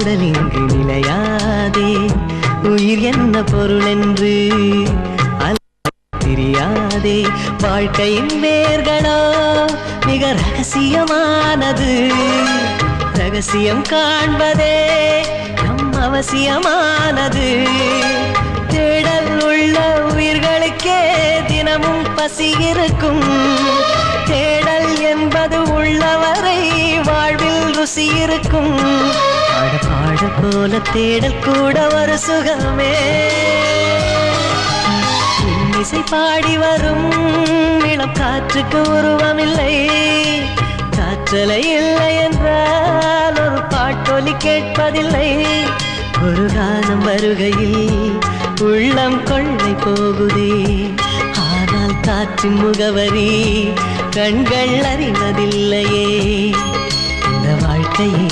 காதல் இங்கு நிலையாதே. உயிர் என்ன பொருள் என்று தெரியாதே. வாழ்க்கையின் வேர்களோ மிக ரகசியமானது. ரகசியம் காண்பதே நம் அவசியமானது. தேடல் உள்ள உயிர்களுக்கே தினமும் பசி இருக்கும். தேடல் என்பது உள்ளவரை வாழ்வில் ருசி இருக்கும். பாட போல தேடல் கூட ஒரு சுகமே. இசை பாடி வரும் இளம் காற்றுக்கு உருவமில்லை. காற்றலை இல்லை என்றால் ஒரு பாட்டொலி கேட்பதில்லை. ஒரு காலம் வருகையில் உள்ளம் கொள்ளை போகுதே. ஆனால் காற்றின் முகவரி கண்கள் அறிவதில்லையே. இந்த வாழ்க்கையை